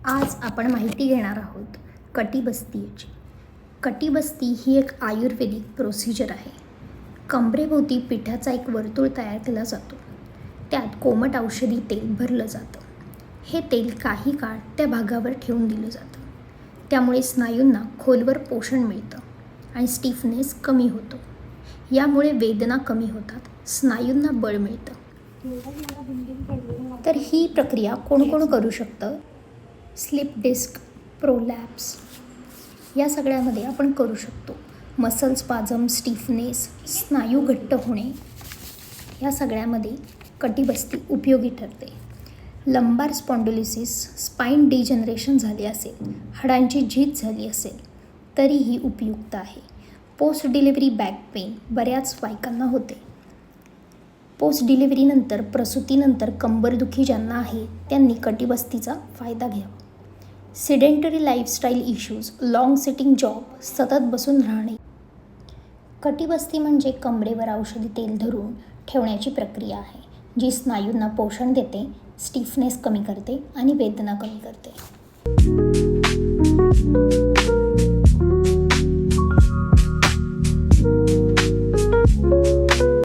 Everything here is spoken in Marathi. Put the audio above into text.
आज आपण माहिती घेणार आहोत कटिबस्तीची. कटिबस्ती ही एक आयुर्वेदिक प्रोसिजर आहे. कंबरेभोवती पिठाचा एक वर्तुळ तयार केला जातो. त्यात कोमट औषधी तेल भरलं जातं. हे तेल काही काळ त्या भागावर ठेवून दिलं जातं. त्यामुळे स्नायूंना खोलवर पोषण मिळतं आणि स्टिफनेस कमी होतो. यामुळे वेदना कमी होतात, स्नायूंना बळ मिळतं. तर ही प्रक्रिया कोण कोण करू शकतं? स्लिप डिस्क, प्रोलॅप्स या सगळ्यामध्ये आपण करू शकतो. मसल स्पाझम, स्टिफनेस, स्नायू घट्ट होणे या सगळ्यामध्ये कटिबस्ती उपयोगी ठरते. लंबार स्पॉन्डिलोसिस, स्पाइन डिजनरेशन झाले असेल, हाडांची झीज झाली असेल तरीही उपयुक्त आहे. पोस्ट डिलिव्हरी बॅक पेन बऱ्याच बायकांना होते. पोस्ट डिलिव्हरीनंतर, प्रसूतीनंतर कंबरदुखी ज्यांना आहे त्यांनी कटिबस्तीचा फायदा घ्यावा. Sedentary lifestyle issues, long sitting job, सतत बसून राहणे. कटिबस्ती म्हणजे कंबरेवर औषधी तेल धरून ठेवण्याची प्रक्रिया आहे, जी स्नायूंना पोषण देते, स्टिफनेस कमी करते आणि वेदना कमी करते.